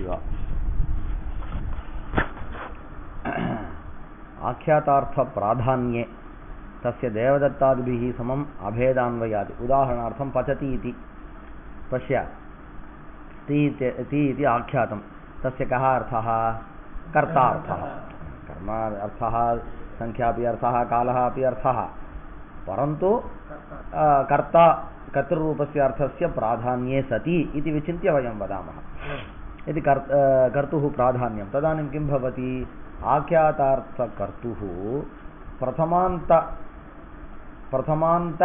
शिवा आख्यातार्थ प्राधान्ये तस्य देवदत्तादिभिः समम् अभेदान्वयात् उदाहरणार्थं पचति इति पश्य ती इति आख्यातं तस्य कः अर्थः कर्तार्थः कर्म अर्थः संख्यापि अर्थः कालः अपि अर्थः परन्तु कर्ता कर्तृरूपस्य अर्थस्य प्राधान्ये सति इति विचिन्त्य वयं वदामः यदि कर्तुः प्राधान्यं तदानीं किं भवति आख्यातार्थकर्तुः प्रथमान्त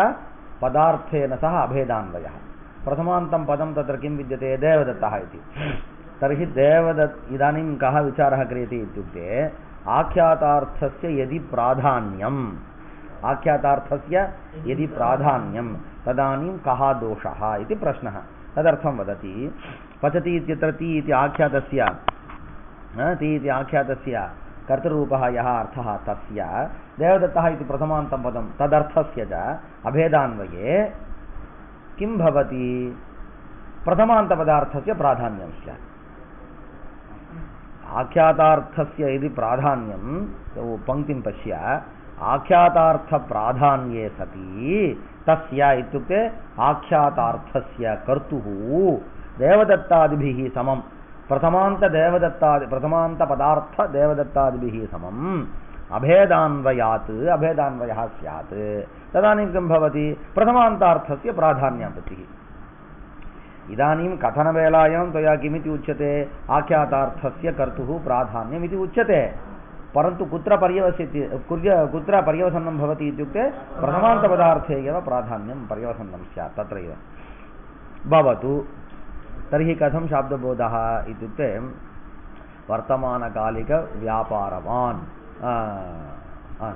पदार्थेन सह अभेदान्वयः प्रथमान्तं पदं तत्र किं विद्यते देवदत्तः इति तर्हि इदानीं कः विचारः क्रियते इत्युक्ते आख्यातार्थस्य यदि प्राधान्यं तदानीं कः दोषः इति प्रश्नः तदर्थं वदति पचति इत्यत्र ती इति आख्यातस्य कर्तृरूपः यः अर्थः तस्य देवदत्तः इति प्रथमान्तं पदं तदर्थस्य च अभेदान्वये किं भवति प्रथमान्तपदार्थस्य प्राधान्यं स्यात् आख्यातार्थस्य यदि प्राधान्यं पङ्क्तिं पश्य आख्यातार्थप्राधान्ये सति तस्य इत्युक्ते आख्यातार्थस्य कर्तुः देवदत्तादिभिः समं प्रथमान्तपदार्थ देवदत्तादिभिः समम् अभेदान्वयः स्यात् तदानीं किं भवति प्रथमान्तार्थस्य प्राधान्यपतिः इदानीं कथनवेलायां त्वया किमिति उच्यते आख्यातार्थस्य कर्तुः प्राधान्यमिति उच्यते परन्तु कुत्र पर्यवसन्नं भवति इत्युक्ते प्रथमान्तपदार्थे एव प्राधान्यं पर्यवसन्नं स्यात् तत्रैव भवतु तर्हि कथं शाब्दबोधः इत्युक्ते वर्तमानकालिकव्यापारवान्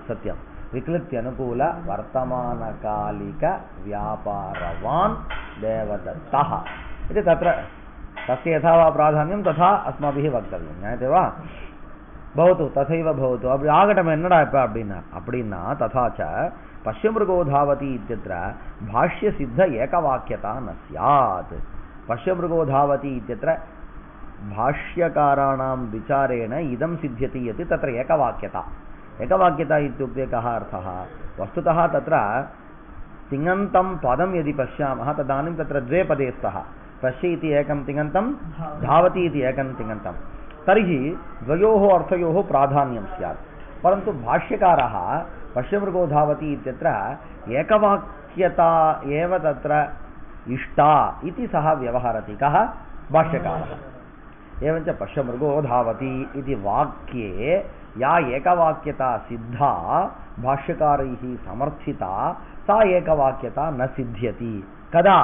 सत्यं विक्लिप्त्यनुकूल वर्तमानकालिकव्यापारवान् देवदत्तः इति तत्र तस्य यथा वा प्राधान्यं तथा अस्माभिः वक्तव्यं ज्ञायते वा भवतु तथैव भवतु आगटम् एन्नडा அப்படின்னா तथा च पश्यमृगो धावति इत्यत्र भाष्यसिद्ध एकवाक्यता न स्यात् पश्यमृगो धावति इत्यत्र भाष्यकाराणां विचारेण इदं सिद्ध्यति यत् तत्र एकवाक्यता इत्युक्ते कः अर्थः वस्तुतः तत्र तिङन्तं पदं यदि पश्यामः तदानीं तत्र द्वे पदे स्तः पश्य इति एकं तिङन्तं धावति इति एकं तिङन्तं तर्हि द्वयोः अर्थयोः प्राधान्यं स्यात् परन्तु भाष्यकारः पश्यमृगो धावति इत्यत्र एकवाक्यता एव तत्र इष्टा इति सः व्यवहरति कः भाष्यकारः एवञ्च पश्यमृगो धावति इति वाक्ये या एकवाक्यता सिद्धा भाष्यकारैः समर्थिता सा एकवाक्यता न सिद्ध्यति कदा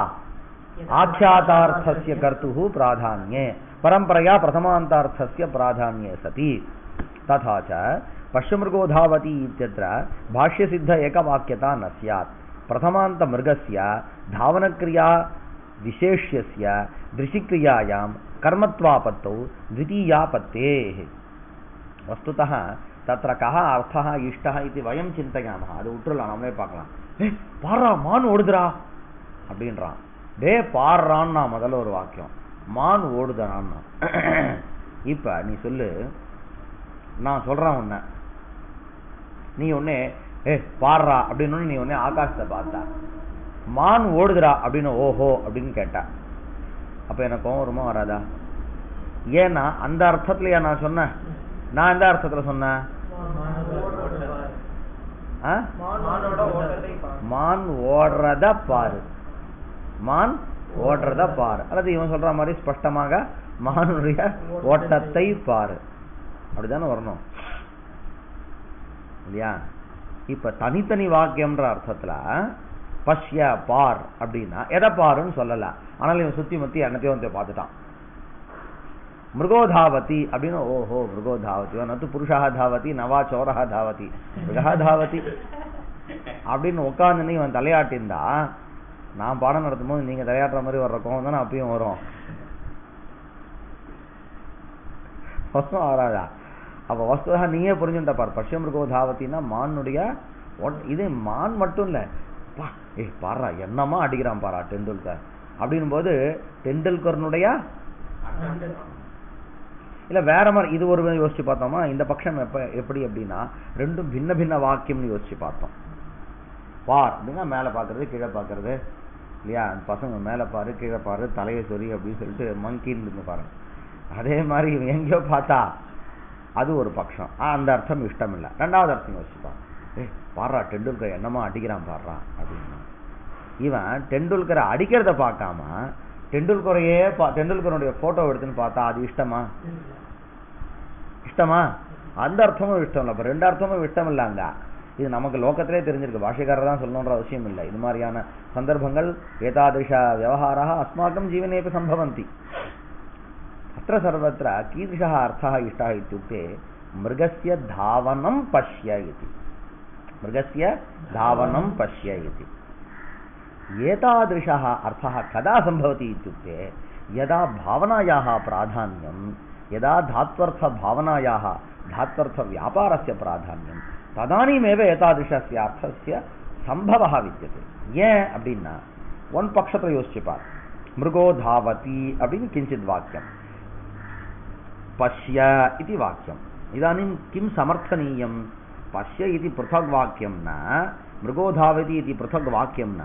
आख्यातार्थस्य कर्तुः प्राधान्ये परम्परया प्रथमान्तार्थस्य प्राधान्ये सति तथा च पश्यमृगो धावति इत्यत्र भाष्यसिद्ध एकवाक्यता न स्यात् प्रथमान्तमृगस्य धावनक्रिया विशेष्यस्य दृशिक्रियायां कर्मत्वापत्तौ द्वितीयापत्तेः वस्तुतः तत्र कः अर्थः इष्टः इति वयं चिन्तयामः அது உற்றுலாம் நம்மளே பார்க்கலாம் பாரா மான் ஓடுதுடா அப்படின்றான் பாறான்னா முதல்ல ஒரு வாக்கியம் மான் ஓடுதான்னா இப்ப நீ சொல்லு நான் சொல்றேன் உன்ன நீ உடனே பாடுறா அப்படின்னு நீ உடனே ஆகாசத்தை பார்த்தா மான் ஓடுதுடா அப்படின்னு ஓஹோ அப்படின்னு கேட்டா அப்ப எனக்கு கோவம் வருமா வராதா ஏன்னா அந்த அர்த்தத்திலயா நான் சொன்னேன் நான் எந்த அர்த்தத்துல சொன்னேன் மான் ஓடுறத பாரு மான் ஓடுறத பாரு அல்லது இவன் சொல்ற மாதிரி ஸ்பஷ்டமாக மானுடைய ஓட்டத்தை பாரு அப்படிதானே வரணும் இல்லையா இப்ப தனித்தனி வாக்கியம்ன்ற அர்த்தத்துல பஷ்ய பார் அப்படின்னா எதை பாருன்னு சொல்லல ஆனால் இவன் சுத்தி முத்தி என்னத்தையும் பார்த்துட்டான் மிருகோதாவதி அப்படின்னு ஓஹோ மிருகோதாவதி நத்து புருஷா தாவதி நவா சோரஹா தாவதி மிருகா தாவதி அப்படின்னு உட்காந்துன்னு இவன் தலையாட்டிருந்தா நான் பாடம் நடத்தும் போது நீங்க தலையாட்டுற மாதிரி வர்ற கோவம் தானே அப்பயும் வரும் வராதா அப்ப வஸ்துதா நீயே புரிஞ்சுட்ட பார் பஷ்யமிருகோ தாவத்தின்னா மானுடைய இது மான் மட்டும் இல்ல பாரா என்னமா அடிக்கிறான் பாரா டெண்டுல்கர் அப்படின் போது டெண்டுல்கர்னுடைய இல்ல வேற மாதிரி இது ஒரு யோசிச்சு பார்த்தோமா, இந்த பட்சம் எப்படி அப்படின்னா ரெண்டும் பின்ன பின்ன வாக்கியம்னு யோசிச்சு பார்த்தோம். பார் அப்படின்னா மேலே பார்க்கறது கீழே பார்க்கறது இல்லையா, பசங்க மேலே பாரு கீழே பாரு தலையை சொறி அப்படின்னு சொல்லிட்டு மங்கின்னு பாருங்க. அதே மாதிரி எங்கேயோ பார்த்தா அது ஒரு பட்சம், அந்த அர்த்தம் இஷ்டம் இல்லை. ரெண்டாவது அர்த்தம் யோசிச்சுப்பான், பாடுறா டெண்டுல்கர் என்னமா அடிக்கிறான் பாடுறா அப்படின்னா, இவன் டெண்டுல்கரை அடிக்கிறத பார்க்காம டெண்டுல்கருடைய போட்டோ எடுத்துன்னு பார்த்தா அது இஷ்டமா? அந்த அர்த்தமும் இஷ்டம் இல்லை. அப்ப ரெண்டு அர்த்தமும் இஷ்டம் இல்லைங்க. இது நமக்கு லோகத்திலே தெரிஞ்சிருக்கு, பாஷைக்காரர் தான் சொல்லணுன்ற அவசியம் இல்லை. இது மாதிரியான சந்தர்ப்பங்கள் ஏதாதிருஷ விவகாரா அஸ்மாக்கம் ஜீவனேபி சம்பவந்தி. அत्र सर्वत्र कीदृशः अर्थः इष्टः इत्युक्ते मृगस्य धावनं पश्य इति, मृगस्य धावनं पश्य इति। एतादृशः अर्थः कदा सम्भवति इत्युक्ते यदा भावनायाः प्राधान्यं, यदा धात्वर्थभावनायाः धात्वर्थव्यापारस्य प्राधान्यं, तदानीमेव एतादृशस्य अर्थस्य सम्भवः विद्यते. ஏன் அப்படின்னா ஒன் பட்சத்தை யோசிச்சுப்பார். மிருகோ தாவதி அப்படின்னு கிஞ்சித் வாக்கியம், पश्य इति वाक्यम्. इदानीं किं समर्थनीयं? पश्य इति पृथग् वाक्यं न, मृगो धावति इति पृथग् वाक्यं न,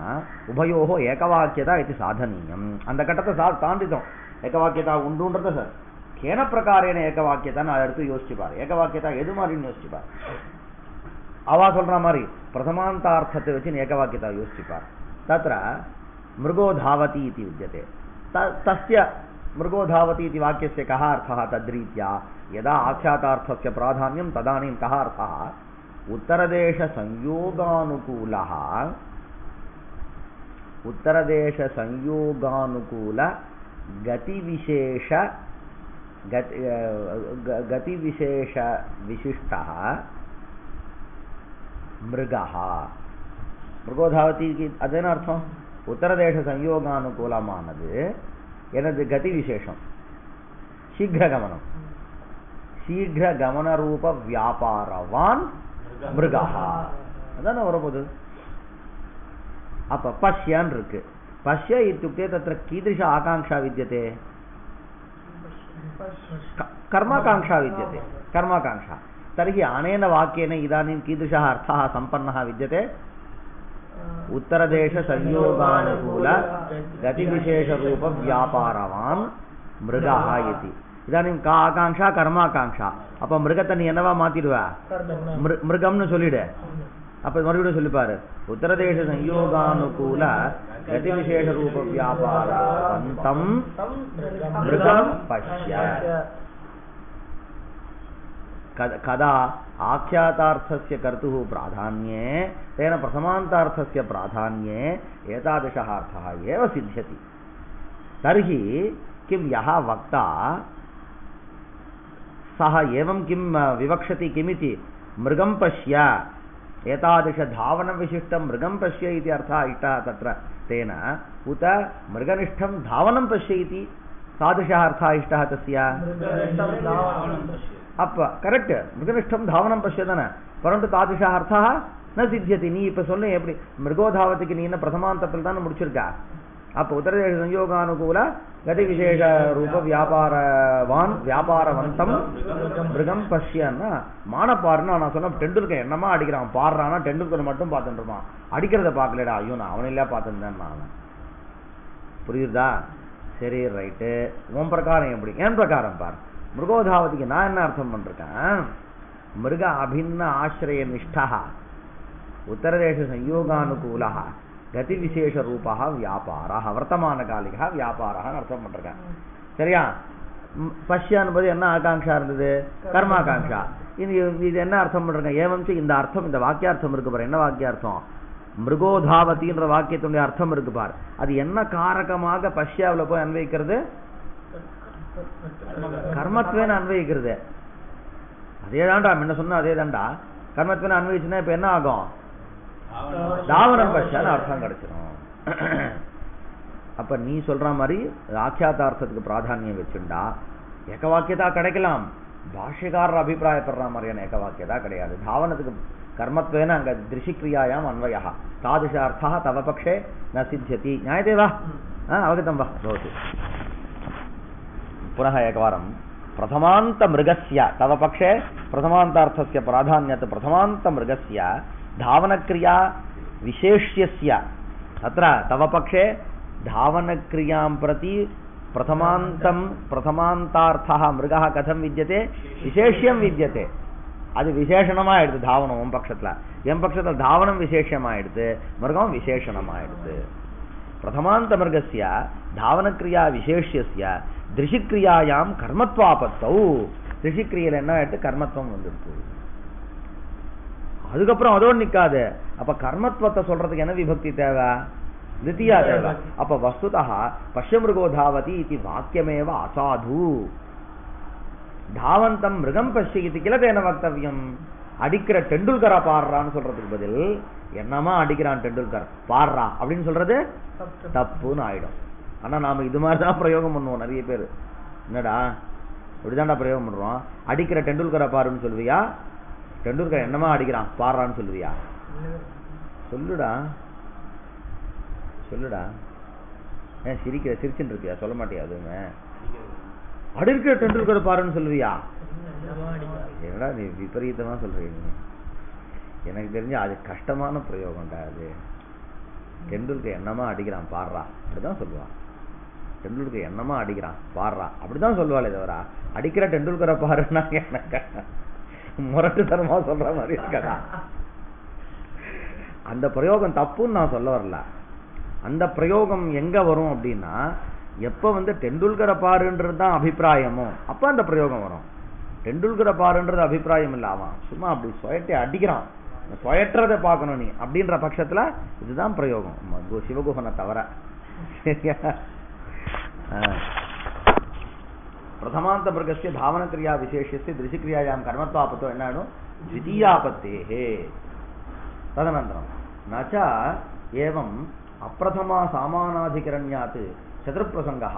उभयोः एकवाक्यता इति साधनीयम्. அந்த கட்டத்தை தாண்டிட்டோம். ஏகவாக்கியதா உண்டுன்றது சார் கேன பிரகாரேன ஏகவாக்கியதான் அதை எடுத்து யோசிச்சுப்பார். ஏகவாக்கியதா எது மாதிரின்னு யோசிச்சுப்பார். அவா சொல்ற மாதிரி பிரதமாந்தார்த்தத்தை வச்சு ஏகவாக்கியதா யோசிச்சுப்பார். தத்ர மிருகோ தாவதி इति विद्यते. तस्य मृगो धावति इति वाक्यस्य कः अर्थः? तद्रीत्या यदा आख्यातार्थस्य प्राधान्यं तदानीं कः अर्थः? उत्तरदेशसंयोगानुकूलः, उत्तरदेशसंयोगानुकूल गतिविशेष विशिष्टः मृगः. मृगो धावति अदेन अर्थम उत्तरदेशसंयोगानुकूलमानது எனது கதி விசேஷம் சீக்கிர கமனம், சீக்கிர கமன ரூப வியாபாரவான் மிருகா அதான வரப்போகுது. அப்ப பஷ்யன் இருக்கு. பஷ்ய இत्युक्ते तत्र कीदृश आकांक्षा विद्यते? कर्माकांक्षा विद्यते, कर्माकांक्षा. तर्हि अनेन वाक्येन इदानीं कीदृशः अर्थः सम्पन्नः विद्यते? उत्तरदेश संयोगानुकूल गतिविशेष रूप व्यापारवान मृगः इति. इदानीं का आकांक्षा? कर्माकांक्षा. அப்ப மிருகத்தை நீ என்னவா மாத்திடுவா? மிருகம்னு சொல்லிடு. அப்ப மறுபடியும் சொல்லிப்பாரு, உத்தரதேச சயோகானுகூல கதிவிசேஷ ரூப வியாபாரவந்தம் மிருகம் பஷ்ய. कदा आख्यातार्थस्य कर्तुः प्राधान्ये तेन प्रथमान्तार्थस्य प्राधान्ये एतादृशः अर्थः एव सिद्ध्यति. तर्हि किं यः वक्ता सः एवं किं विवक्षति किमिति? मृगं पश्य, एतादृशधावनविशिष्टं मृगं पश्य इति अर्थः इष्टः तत्र तेन, उत मृगनिष्ठं धावनं पश्य इति तादृशः अर्थः इष्टः तस्य? அப்ப கரெக்ட், மிருகனிஷ்டம் தாவனம் பசியதானே. பரந்து தாதிஷா அர்த்தா ந சித்தியதி. நீ இப்ப சொல்ல எப்படி மிருகோதாவத்துக்கு நீ என்ன பிரதமாந்தத்தில் தானே முடிச்சிருக்கா? அப்ப உத்தரதேச சயோகானுகூல கதி விசேஷ ரூப வியாபாரவான் வியாபாரவந்தம் மிருகம் பஷ்யன்னா மானப்பாருன்னா நான் சொன்ன டெண்டுல்கர் என்னமா அடிக்கிறான் பாடுறான்னா டெண்டுல்கர் மட்டும் பார்த்துட்டு இருப்பான், அடிக்கிறத பார்க்கலடா. ஐயோ நான் அவனில்லா பார்த்துருந்தேன் நான். புரியுதா? சரி ரைட்டு. உன் பிரகாரம் எப்படி? என் பிரகாரம் பார். மிருகோதாவதிக்கு நான் என்ன அர்த்தம் பண்றேன்? மிருக அபின்ன ஆசிரிய நிஷ்டா உத்தரதேச சயோகானுகூல கதி விசேஷ ரூபா வியாபாரா வர்த்தமான காலிகா வியாபாரா அர்த்தம் பண்றேன். சரியா? பஷ்யா என்பது என்ன ஆகாங்ஷா இருந்தது? கர்மாகாங்ஷா. இது என்ன அர்த்தம் பண்றேன்? ஏவம் இந்த அர்த்தம், இந்த வாக்கியார்த்தம் இருக்கு பாரு. என்ன வாக்கியார்த்தம்? மிருகோதாவதின்ற வாக்கியத்துடைய அர்த்தம் இருக்கு பார். அது என்ன காரகமாக பஷ்யாவில் போய் அன்வைக்கிறது? கர்மத்வேன அன்வயிக்கிறது. அதே தாண்டா முன்ன சொன்ன அதே தாண்டா. கர்மத்வேன அன்வயிச்சுன்னா இப்ப என்ன ஆகும்? தாவனம் பஷ்யான்னு அர்த்தம் கிடைச்சிடும். அப்ப நீ சொல்ற மாதிரி ஆக்கியாதார்த்தத்துக்கு பிராதானியம் வச்சுண்டா ஏகவாக்கியதா கிடைக்கலாம். பாஷ்யக்காரர் அபிப்பிராயப்படுற மாதிரியான ஏகவாக்கியதா கிடையாது. தாவனத்துக்கு கர்மத்வேன அங்க திருஷிக்ரியாயாம் அன்வயா தாதிஷ அர்த்தः தவ பக்ஷே ந சித்தியதி. ஞாயते वा? अवगतं वा भवतु? पुनः एकवारं பிரதமாந்த மிருகஸ்ய தவ பக்ஷே பிரதமாந்தார்த்தஸ்ய பிராதான்யத் பிரதமாந்த மிருகஸ்ய தாவனக்ரியா விசேஷ்யஸ்ய தத்ர தவ பக்ஷே தாவனக்ரியாம் பிரதி பிரதமாந்தம் பிரதமாந்தார்த்தः மிருகः கதம் வித்யதே விசேஷ்யம் வித்யதே அது விசேஷணமா ஆயிடுது தாவனம் உன் பட்சத்துல என் பட்சத்துல தாவனம் விசேஷமா ஆயிடுது மிருகம் விசேஷணமா ஆயிடுது பிரதமாந்த மிருகஸ்ய தாவனக்ரியா விசேஷ்யஸ்ய திருஷிக்ரியாயாம் கர்மத்வாபத்தௌ திருஷிக்ரியையில என்ன ஆயிடுது கர்மத்துவம் வந்துடுது அதுக்கப்புறம் அதோடு நிக்காது அப்ப கர்மத்துவத்தை சொல்றதுக்கு என்ன விபக்தி தேவை தித்தியா தேவை அப்ப வஸ்துதா பஷ்யமிருகோ தாவதி இது வாக்கியமேவ அசாது தாவந்தம் மிருகம் பஷ்யதி கில தேன வக்தவியம் அடிக்கிற டெண்டுல்கரா பாடுறான்னு சொல்றதுக்கு பதில் என்னமா அடிக்கிறான் டெண்டுல்கர் பாடுறா அப்படின்னு சொல்றது தப்புன்னு ஆயிடும் ஆனா நாம இது மாதிரிதான் பிரயோகம் பண்ணுவோம் நிறைய பேர் என்னடா இப்படிதான்டா பிரயோகம் பண்றோம் அடிக்கிற டெண்டுல்கரை பாருன்னு சொல்லுவியா டெண்டுல்கர் என்னமா அடிக்கிறான் பாடுறான்னு சொல்லுவியா சொல்லுடா சொல்லுடா ஏன் சிரிக்கிற சிரிச்சுட்டு இருக்கியா சொல்ல மாட்டியா அதுவுமே அடிக்கிற டெண்டுல்கரை பாருன்னு சொல்லுவியா என்னடா நீ விபரீதமா சொல்றீங்க எனக்கு தெரிஞ்சு அது கஷ்டமான பிரயோகம்டா அது டெண்டுல்கர் என்னமா அடிக்கிறான் பாடுறா அப்படிதான் சொல்லுவான் டெண்டுல்கர் என்னமா அடிக்கிறான் பாடுறா அப்படிதான் சொல்லுவாளே தவிர அடிக்கிற டெண்டுல்கரை பாருன்னா எனக்கு முரட்டுத்தனமா சொல்ற மாதிரி இருக்கா அந்த பிரயோகம் தப்புன்னு நான் சொல்ல வரல அந்த பிரயோகம் எங்க வரும் அப்படின்னா எப்ப டெண்டுல்கரை பாருன்றது தான் அபிப்பிராயமோ அப்ப அந்த பிரயோகம் வரும் டெண்டுல்கரை பாருன்றது அபிப்பிராயம் இல்ல அவன் சும்மா அப்படி சுயட்டை அடிக்கிறான் சுயற்றதை பார்க்கணும் நீ அப்படின்ற பட்சத்துல இதுதான் பிரயோகம் சிவகுஹனை தவிர பிரதமாந்த மிருகஸ்ய தாவனக்ரியா விசேஷஸ்ய திருஷிக்ரியாயாம் கர்மத்வாபத்தோ என்ன ஆயிடும் த்விதீயாபத்தேஹே ததனந்தரம் நச்ச ஏவம் அப்பிரதமா சாமானாதிகரண்யாத் சதுர்பிரசங்கः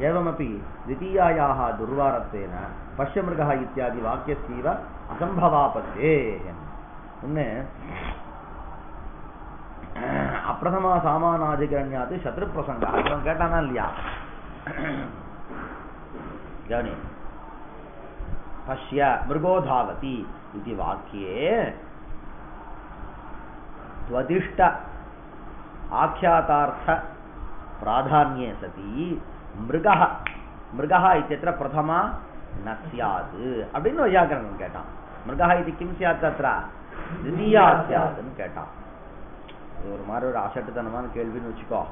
एवमपि द्वितीयायाः दुर्वारत्वेन पश्यमृगः इत्यादि वाक्यस्यैव असम्भवापत्तेः उन्ने अप्रथमा सामानाधिकरण्यात् शत्रुप्रसङ्गः इवं केटाना इल्लैया गवनि पश्य मृगो धावति इति वाक्ये त्वदिष्ट आख्यातार्थ प्राधान्ये सति மிருகः மிருகः इत्यत्र प्रथमा न स्यात् அப்படின்னு வையாகரணன் கேட்டான் மிருகः இது கிம் ஸ்யாத் தத்ர द्वितीया स्यात्னு கேட்டான் இது ஒரு மாதிரி ஒரு அசட்டுத்தனமான கேள்வின்னு வச்சுக்கோ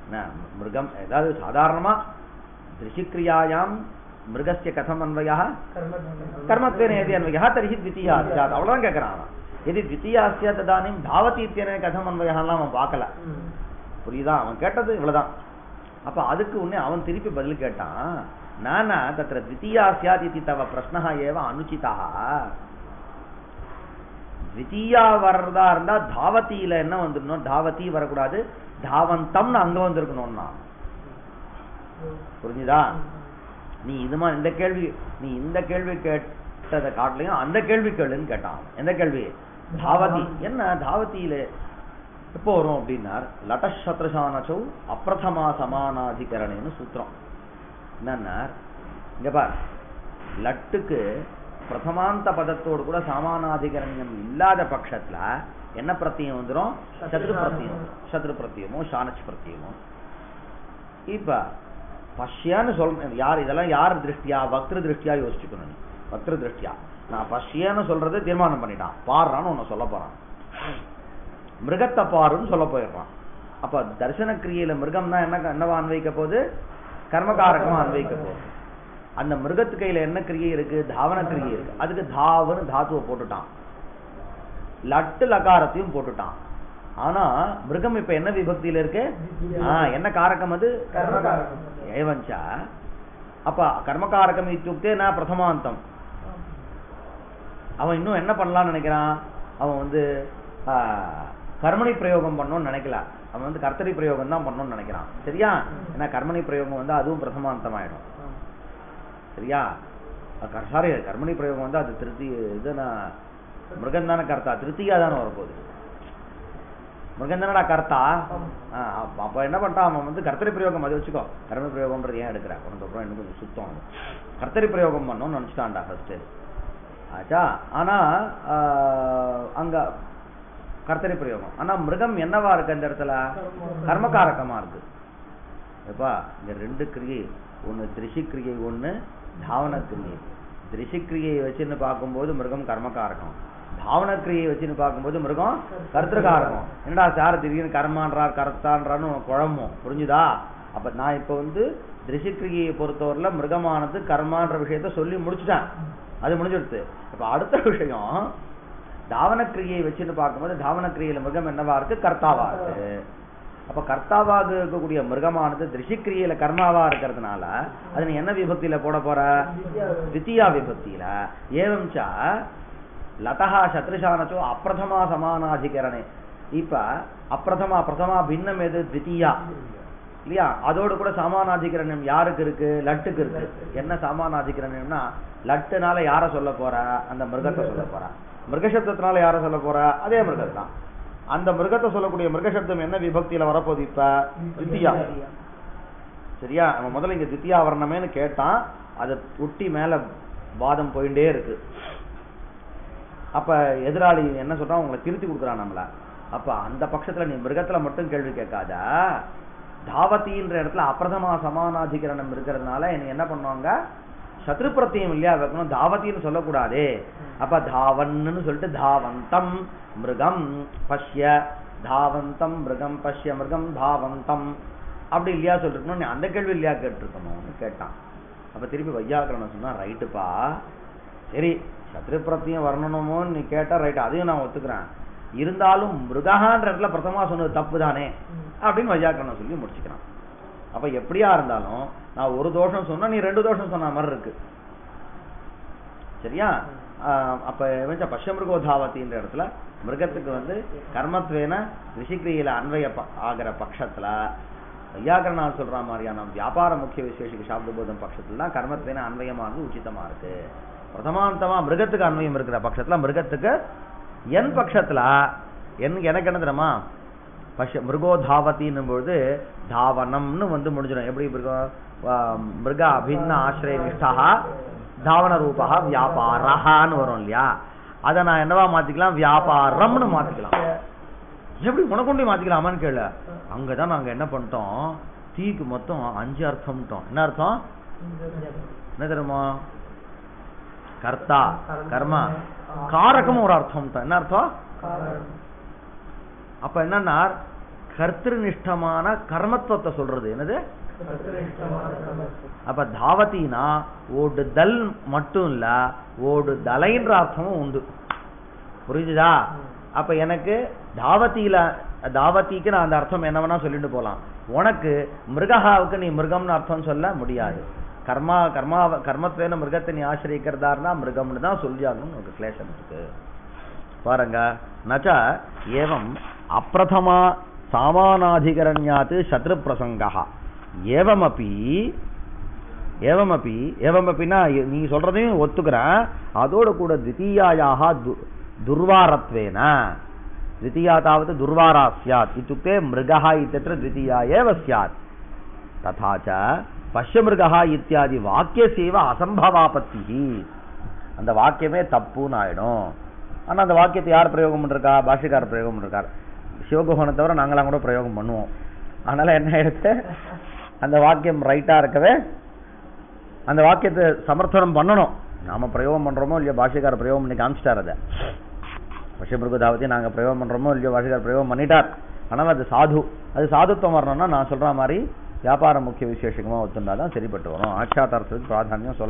என்ன மிருகம் ஏதாவது சாதாரணமா திருஷிக்ரியாயாம் மிருகஸ்ய கதம் அன்வயः कर्मत्वेन यदि अन्वयः तर्हि द्वितीया स्यात् அவ்வளவுதான் கேட்கறான் यदि द्वितीया स्यात् तदानीं धावति इत्यनेन कथम अन्वयःலாம் அவன் பார்க்கல புரியுதா அவன் கேட்டது இவ்வளவுதான் அப்ப அதுக்கு உடனே அவன் திருப்பி பதில் கேட்டான் நானா தத்ர த்விதீயா ஸ்யாத் இதி தவ பிரஷ்னஹ ஏவ அனுசிதः த்விதீயா வரதா இருந்தா தாவதியில என்ன வந்துடணும் தாவதி வரக்கூடாது தாவந்தம்னு அங்க வந்திருக்கணும்னா புரிஞ்சுதா நீ இதுமா இந்த கேள்வி கேட்டதை காட்டலையும் அந்த கேள்வி கேளுன்னு கேட்டான் எந்த கேள்வி தாவதி என்ன தாவதியில எப்போ வரும் அப்படின்னார் லட்டசத்ரசானச்சௌ அப்பிரதமா சமானாதிகரணேன்னு சூத்திரம் என்னன்னா இங்க பார் லட்டுக்கு பிரதமாந்த பதத்தோடு கூட சமானாதிகரண்யம் இல்லாத பட்சத்துல என்ன பிரத்தியம் வந்துடும் சத்ரு பிரத்தியமோ சானச் பிரத்தியமோ இப்ப பஷ்யன்னு சொல்றேன் யார் இதெல்லாம் யார் திருஷ்டியா வக்திரு திருஷ்டியா யோசிச்சுக்கணும் வக்திரு திருஷ்டியா நான் பஷ்யன்னு சொல்றது தீர்மானம் பண்ணிட்டான் பாடுறான்னு உன்னை சொல்ல போறான் மிருகத்தை பாருன்னு சொல்ல போயிடுறான் அப்ப தரிசன கிரியையில மிருகம்னா என்னவா அன்வைக்க போகுது கர்மகாரகமா அன்வைக்க போகுது அந்த மிருகத்து கையில என்ன கிரியை இருக்கு தாவன கிரியை இருக்கு அதுக்கு தாவன்னு தாத்துவை போட்டுட்டான் லட்டு லகாரத்தையும் போட்டுட்டான் ஆனா மிருகம் இப்ப என்ன விபக்தியில இருக்கு என்ன காரகம் அது ஏவஞ்சா அப்ப கர்மகாரகம் இத்துக்தே நான் பிரதமாந்தம் அவன் இன்னும் என்ன பண்ணலாம்னு நினைக்கிறான் அவன் கர்மணி பிரயோகம் பண்ணணும்னு நினைக்கல அவன் கர்த்தரி பிரயோகம் தான் பண்ணணும்னு நினைக்கிறான் சரியா ஏன்னா கர்மணி பிரயோகம் அதுவும் பிரதமாந்தம் ஆயிடும் சரியா சாரி கர்மணி பிரயோகம் அது திருத்தி இது மிருகம் தானே கர்த்தா திருத்தியா தானே வரப்போகுது மிருகம் தானடா கர்த்தா. அப்ப என்ன பண்ணிட்டான் அவன் வந்து கர்த்தரி பிரயோகம், அது வச்சுக்கோ, கர்ம பிரயோகம்ன்றது ஏன் எடுக்கிற, உனக்கு அப்புறம் இன்னும் கொஞ்சம் சுத்தம். கர்த்தரி பிரயோகம் பண்ணணும்னு நினைச்சிட்டான்டா ஃபர்ஸ்ட். ஆச்சா, ஆனா அங்க கர்த்தரி பிரயோகம். ஆனா மிருகம் என்னவா இருக்கு அந்த இடத்துல? கர்மகாரகமா இருக்கு. எப்பா இந்த ரெண்டு கிரியை, ஒன்னு திருஷி கிரியை, ஒன்னு தாவன கிரியை. திருஷி கிரியை வச்சுன்னு பார்க்கும்போது மிருகம் கர்மகாரகம், தாவன கிரியை வச்சுன்னு பார்க்கும்போது மிருகம் கர்த்தகாரகம். என்னடா சார் திடீர்னு கர்மான்றார் கர்த்தான்றான்னு குழம்பும், புரிஞ்சுதா? அப்ப நான் இப்ப வந்து திருஷி கிரியை பொறுத்தவரையில மிருகமானது கர்மான்ற விஷயத்த சொல்லி முடிச்சுட்டேன், அது முடிஞ்சிடுச்சு. இப்ப அடுத்த விஷயம் தாவன கிரியை வச்சுன்னு பார்க்கும்போது தாவன கிரியையில மிருகம் என்னவா இருக்கு? கர்த்தாவா இருக்கு. அப்ப கர்த்தாவாக இருக்கக்கூடிய மிருகமானது திருஷிக்கிரியில கர்மாவா இருக்கிறதுனால அது நீ என்ன விபக்தியில போட போற? தித்தியா விபக்தியில. ஏவம்சா லதஹா சத்ருஷானச்சோ அப்பிரதமா சமானாதிகரணே. இப்ப அப்பிரதமா பிரதமா பின்னம் எது? தித்தியா இல்லையா? அதோடு கூட சமானாதிகரணம் யாருக்கு இருக்கு? லட்டுக்கு இருக்கு. என்ன சமானாதிகரணம்னா லட்டுனால யார சொல்ல போற? அந்த மிருகத்தை சொல்ல போற. மிருகசப்தத்தினால யார சொல்ல போற? அதே மிருகத்தான். அந்த மிருகத்தை சொல்லக்கூடிய மிருகசப்தம் என்ன விபக்தியில வரப்போகுது? இப்ப தித்தியா. சரியா? நம்ம முதல்ல இங்க தித்தியா வர்ணமேன்னு கேட்டான், அதை ஒட்டி மேல வாதம் போயிட்டே இருக்கு. அப்ப எதிராளி என்ன சொல்றான்? உங்களை திருத்தி கொடுக்குறான் நம்மள. அப்ப அந்த பட்சத்துல நீ மிருகத்துல மட்டும் கேள்வி கேட்காத, தாவத்தின்ற இடத்துல அப்பிரதமா சமானாதிகரணம் இருக்கிறதுனால என்ன பண்ணுவாங்க? சத்ரு பிரத்தியம் இல்லையா வைக்கணும், தாவத்தின்னு சொல்லக்கூடாது. அப்ப தாவன்னு சொல்லிட்டு தாவந்தம் மிருகம் பஷ்ய, தாவந்தம் மிருகம் பஷ்ய மிருகம் தாவந்தம் அப்படி இல்லையா சொல்லிருக்கணும். நீ அந்த கேள்வி இல்லையா கேட்டிருக்கணும்னு கேட்டான். அப்ப திருப்பி வையாக்கரணம் சொன்னா, ரைட்டுப்பா சரி சத்ரு பிரத்தியம் வரணுமோன்னு நீ கேட்டா ரைட், அதையும் நான் ஒத்துக்கிறேன். இருந்தாலும் மிருகான்ற இடத்துல பிரதமா சொன்னது தப்பு தானே அப்படின்னு வையாக்கரணம் சொல்லி முடிச்சுக்கிறான். அப்ப எப்படியா இருந்தாலும் நான் ஒரு தோஷம் சொன்னா நீ ரெண்டு தோஷம் சொன்ன மாதிரி இருக்கு. சரியா? அப்ப பஷ்யமிருகோதாவத்தின்ற இடத்துல மிருகத்துக்கு வந்து கர்மத்வேன ரிஷிகிரியில அன்வய ஆகிற பட்சத்துல வையாக்கரணால் சொல்ற மாதிரியான வியாபார முக்கிய விசேஷிக்கு சாப்தபோதம் பட்சத்துல தான் கர்மத்வேன அன்வயமானது உச்சிதமா இருக்கு. பிரதமாந்தமா மிருகத்துக்கு அன்வயம் இருக்கிற பட்சத்துல மிருகத்துக்கு என் பட்சத்துல எனக்கு என்ன தெரியுமா? மிருகோதாவத்தின் பொழுது தாவனம்னு வந்து முடிஞ்சிடும். எப்படி மிருக அபின்ன ஆசிரிய நிஷ்டா தாவன ரூபா வியாபாரஹான்னு வரும் இல்லையா? அதை நான் என்னவா மாத்திக்கலாம்? வியாபாரம்னு மாத்திக்கலாம். எப்படி உனக்கொண்டே மாத்திக்கலாமான்னு கேளு. அங்கதான் நாங்க என்ன பண்ணிட்டோம்? தீக்கு மொத்தம் 5 அர்த்தம்ட்டோம். என்ன அர்த்தம்? என்ன தெரியுமா? கர்த்தா கர்மா காரகம் ஒரு அர்த்தம் தான். என்ன அர்த்தம்? அப்ப என்னன்னா கர்த்திருநிஷ்டமான கர்மத்துவத்தை சொல்றது. என்னது? அப்ப தாவத்தினா ஓடுதல் மட்டும் இல்ல, ஓடுதலைன்ற அர்த்தமும் உண்டு. புரிஞ்சுதா? அப்ப எனக்கு தாவத்திக்கு நான் அந்த அர்த்தம் என்ன வேணா சொல்லிட்டு போலாம். உனக்கு மிருகாவுக்கு நீ மிருகம்னு அர்த்தம் சொல்ல முடியாது. கர்மத்வேன மிருகத்தை நீ ஆசிரியக்கிறதா இருந்தா மிருகம்னு தான் சொல்லியாகணும். உனக்கு கிளேஷம் இருக்கு பாருங்க. நச்ச ஏவம் அப்பிரதமா சாமானாதிகரண்யாத் சத்ரு பிரசங்கா ஏவமபினா நீ சொல்றதையும் ஒத்துக்கிறேன். அதோட கூட தித்தியாயாக துர்வாரத்வேன द्वितीया तावत् दुर्वारा स्यात् इत्युक्ते मृगः इत्यत्र द्वितीया एव स्यात् तथा च पश्यमृगः इत्यादि वाक्यस्यैव असंभवापत्तिः அந்த வாக்கியமே தப்புன்னு ஆயிடும். ஆனா அந்த வாக்கியத்தை யார் பிரயோகம் பண்ணிருக்கா? பாஷிகார் பிரயோகம் பண்ணிருக்கார். சிவகுஹனை தவிர நாங்களாம் கூட பிரயோகம் பண்ணுவோம். அதனால என்ன ஆயிடுச்சு, அந்த வாக்கியம் ரைட்டா இருக்கவே அந்த வாக்கியத்தை சமர்த்தனம் பண்ணணும். நாம பிரயோகம் பண்றோமோ இல்லையோ, பாஷிகார் பிரயோகம் பண்ணி காமிச்சிட்டார். அதை பஷ்யமிருகதாவதி நாங்க பிரயோகம் பண்றோமோ இல்லையோ, பாஷிகார் பிரயோகம் பண்ணிட்டார். ஆனால் அது சாதுத்துவம் வரணும்னா நான் சொல்ற மாதிரி வியாபார முக்கிய விசேஷமா ஒத்துண்டாதான் சரிப்பட்டு வரும். ஆட்சாத்தார்த்தத்துக்கு பிராதானியம் சொல்ல